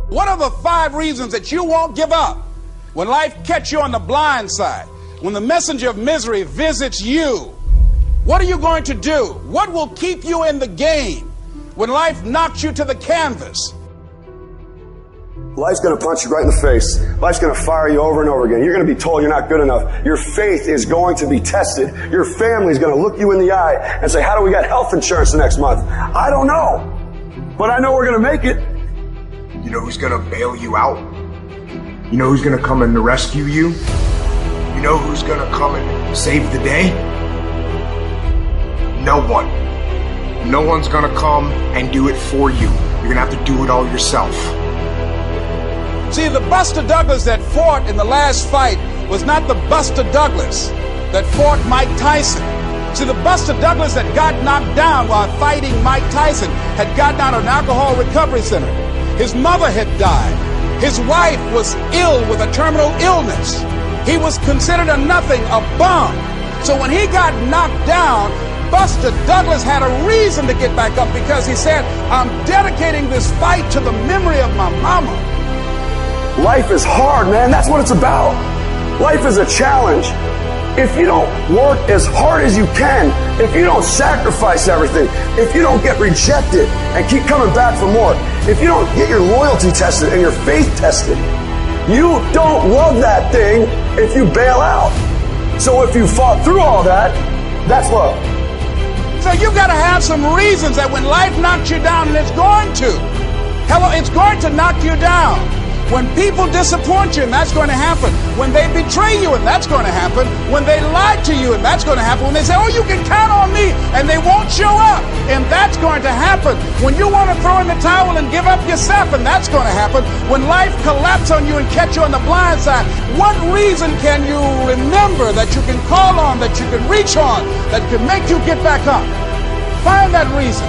What are the 5 reasons that you won't give up when life catches you on the blind side? When the messenger of misery visits you, what are you going to do? What will keep you in the game when life knocks you to the canvas? Life's going to punch you right in the face. Life's going to fire you over and over again. You're going to be told you're not good enough. Your faith is going to be tested. Your family's going to look you in the eye and say, how do we get health insurance the next month? I don't know. But I know we're going to make it. You know who's going to bail you out? You know who's going to come and rescue you? You know who's going to come and save the day? No one. No one's going to come and do it for you. You're going to have to do it all yourself. See, the Buster Douglas that fought in the last fight was not the Buster Douglas that fought Mike Tyson. See, the Buster Douglas that got knocked down while fighting Mike Tyson had gotten out of an alcohol recovery center. His mother had died. His wife was ill with a terminal illness. He was considered a nothing, a bum. So when he got knocked down, Buster Douglas had a reason to get back up because he said, I'm dedicating this fight to the memory of my mama. Life is hard, man. That's what it's about. Life is a challenge. If you don't work as hard as you can, if you don't sacrifice everything, if you don't get rejected and keep coming back for more, if you don't get your loyalty tested and your faith tested, you don't love that thing if you bail out. So if you fought through all that, that's love. So you've got to have some reasons that when life knocks you down, and it's going to. Hello, it's going to knock you down. When people disappoint you, and that's going to happen. When they betray you, and that's going to happen. When they lie to you, and that's going to happen. When they say, oh, you can count on me, and they won't show up, and that's going to happen. When you want to throw in the towel and give up yourself, and that's going to happen. When life collapses on you and catch you on the blind side, what reason can you remember that you can call on, that you can reach on, that can make you get back up? Find that reason.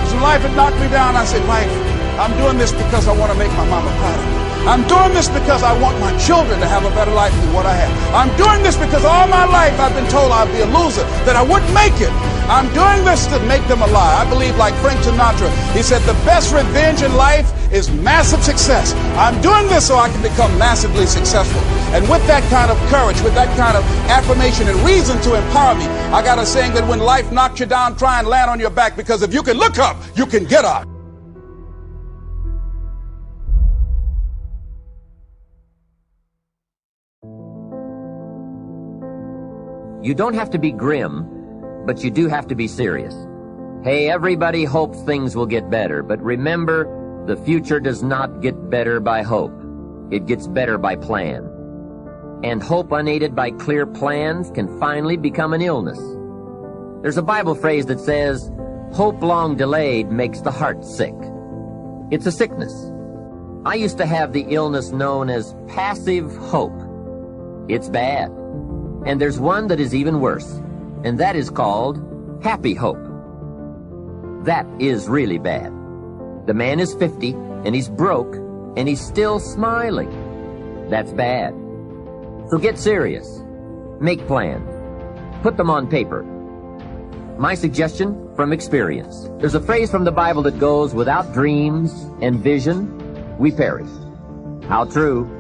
Because when life had knocked me down, I said, life, I'm doing this because I want to make my mama proud of me. I'm doing this because I want my children to have a better life than what I have. I'm doing this because all my life I've been told I'd be a loser, that I wouldn't make it. I'm doing this to make them a lie. I believe, like Frank Sinatra, he said the best revenge in life is massive success. I'm doing this so I can become massively successful. And with that kind of courage, with that kind of affirmation and reason to empower me, I got a saying that when life knocks you down, try and land on your back, because if you can look up, you can get up. You don't have to be grim, but you do have to be serious. Hey, everybody hopes things will get better, but remember, the future does not get better by hope. It gets better by plan. And hope unaided by clear plans can finally become an illness. There's a Bible phrase that says, hope long delayed makes the heart sick. It's a sickness. I used to have the illness known as passive hope. It's bad. And there's one that is even worse, and that is called happy hope. That is really bad. The man is 50, and he's broke, and he's still smiling. That's bad. So get serious. Make plans. Put them on paper. My suggestion from experience. There's a phrase from the Bible that goes, without dreams and vision, we perish. How true.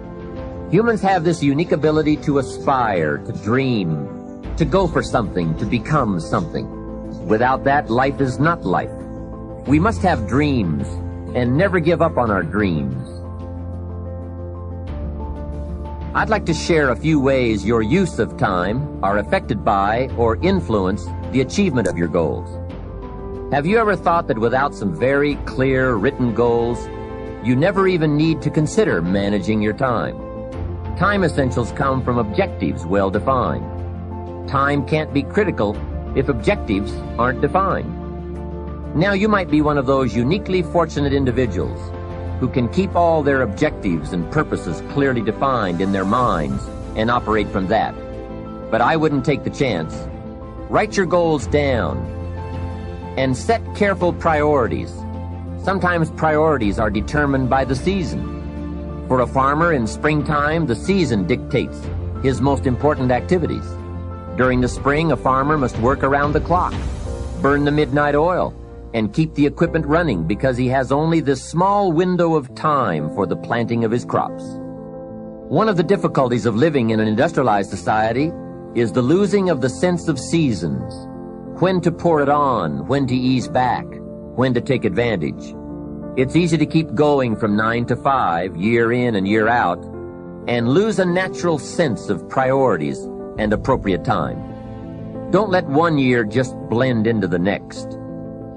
Humans have this unique ability to aspire, to dream, to go for something, to become something. Without that, life is not life. We must have dreams and never give up on our dreams. I'd like to share a few ways your use of time are affected by or influence the achievement of your goals. Have you ever thought that without some very clear written goals, you never even need to consider managing your time? Time essentials come from objectives well defined. Time can't be critical if objectives aren't defined. Now you might be one of those uniquely fortunate individuals who can keep all their objectives and purposes clearly defined in their minds and operate from that. But I wouldn't take the chance. Write your goals down and set careful priorities. Sometimes priorities are determined by the season. For a farmer in springtime, the season dictates his most important activities. During the spring, a farmer must work around the clock, burn the midnight oil, and keep the equipment running because he has only this small window of time for the planting of his crops. One of the difficulties of living in an industrialized society is the losing of the sense of seasons. When to pour it on, when to ease back, when to take advantage. It's easy to keep going from 9 to 5, year in and year out, and lose a natural sense of priorities and appropriate time. Don't let one year just blend into the next.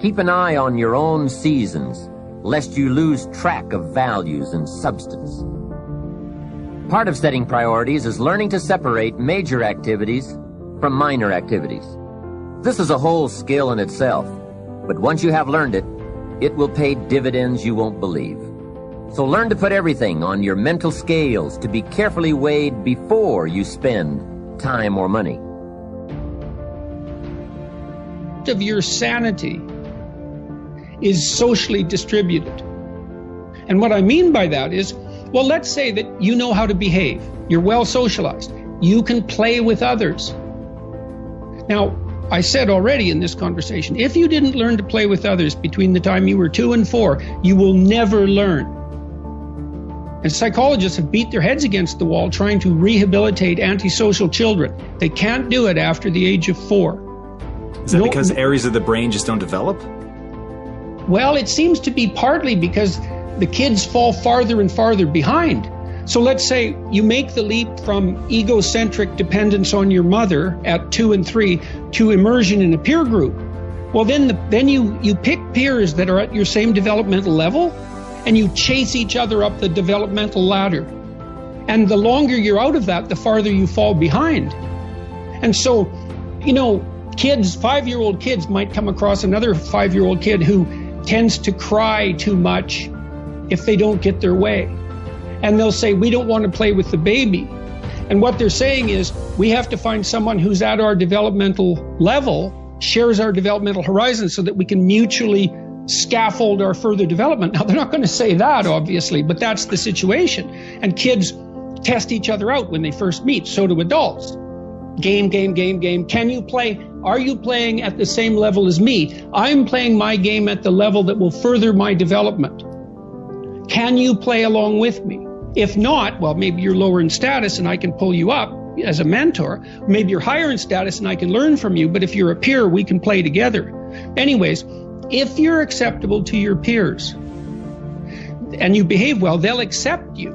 Keep an eye on your own seasons, lest you lose track of values and substance. Part of setting priorities is learning to separate major activities from minor activities. This is a whole skill in itself, but once you have learned it, it will pay dividends you won't believe. So learn to put everything on your mental scales to be carefully weighed before you spend time or money. Of your sanity is socially distributed. And what I mean by that is, well, let's say that you know how to behave. You're well socialized. You can play with others. Now, I said already in this conversation, if you didn't learn to play with others between the time you were 2 and 4, you will never learn. And psychologists have beat their heads against the wall trying to rehabilitate antisocial children. They can't do it after the age of 4. Is that because areas of the brain just don't develop? Well, it seems to be partly because the kids fall farther and farther behind. So let's say you make the leap from egocentric dependence on your mother at 2 and 3 to immersion in a peer group. Well, then you pick peers that are at your same developmental level, and you chase each other up the developmental ladder. And the longer you're out of that, the farther you fall behind. And so, kids, 5-year-old kids might come across another 5-year-old kid who tends to cry too much if they don't get their way. And they'll say, we don't want to play with the baby. And what they're saying is, we have to find someone who's at our developmental level, shares our developmental horizon, so that we can mutually scaffold our further development. Now, they're not going to say that, obviously, but that's the situation. And kids test each other out when they first meet. So do adults. Game. Can you play? Are you playing at the same level as me? I'm playing my game at the level that will further my development. Can you play along with me? If not, well, maybe you're lower in status and I can pull you up as a mentor. Maybe you're higher in status and I can learn from you. But if you're a peer, we can play together. Anyways, if you're acceptable to your peers and you behave well, they'll accept you.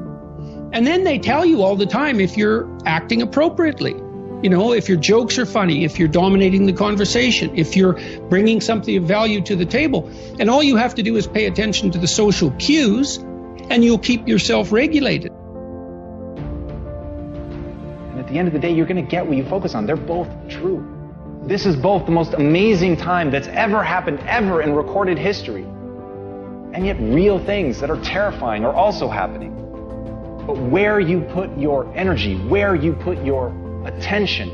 And then they tell you all the time if you're acting appropriately. If your jokes are funny, if you're dominating the conversation, if you're bringing something of value to the table. And all you have to do is pay attention to the social cues, and you'll keep yourself regulated. And at the end of the day, you're going to get what you focus on. They're both true. This is both the most amazing time that's ever happened, ever in recorded history. And yet real things that are terrifying are also happening. But where you put your energy, where you put your attention,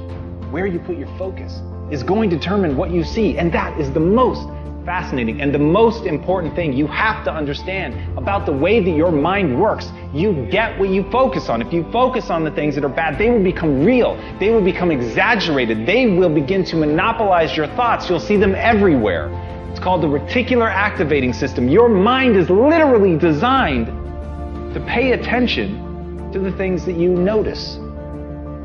where you put your focus, is going to determine what you see. And that is the most fascinating and the most important thing you have to understand about the way that your mind works. You get what you focus on. If you focus on the things that are bad, they will become real. They will become exaggerated. They will begin to monopolize your thoughts. You'll see them everywhere. It's called the reticular activating system. Your mind is literally designed to pay attention to the things that you notice.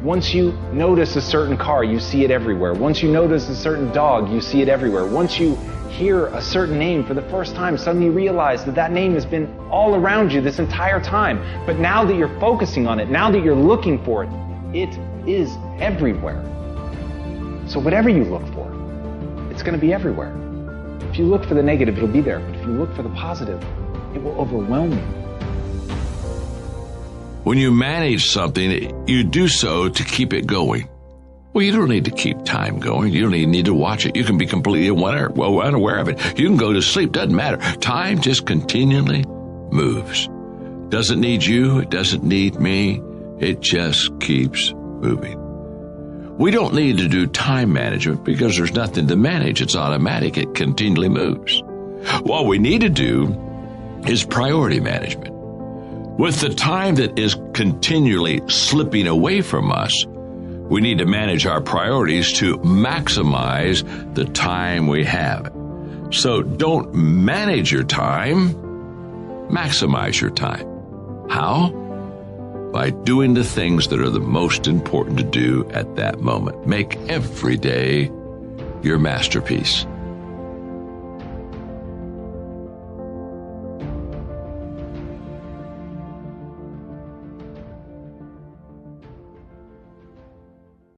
Once you notice a certain car, you see it everywhere. Once you notice a certain dog, you see it everywhere. Once you hear a certain name for the first time, suddenly you realize that that name has been all around you this entire time. But now that you're focusing on it, now that you're looking for it, it is everywhere. So whatever you look for, it's going to be everywhere. If you look for the negative, it'll be there. But if you look for the positive, it will overwhelm you. When you manage something, you do so to keep it going. Well, you don't need to keep time going. You don't even need to watch it. You can be completely unaware of it. You can go to sleep. Doesn't matter. Time just continually moves. Doesn't need you. It doesn't need me. It just keeps moving. We don't need to do time management because there's nothing to manage. It's automatic. It continually moves. What we need to do is priority management. With the time that is continually slipping away from us, we need to manage our priorities to maximize the time we have. So don't manage your time, maximize your time. How? By doing the things that are the most important to do at that moment. Make every day your masterpiece.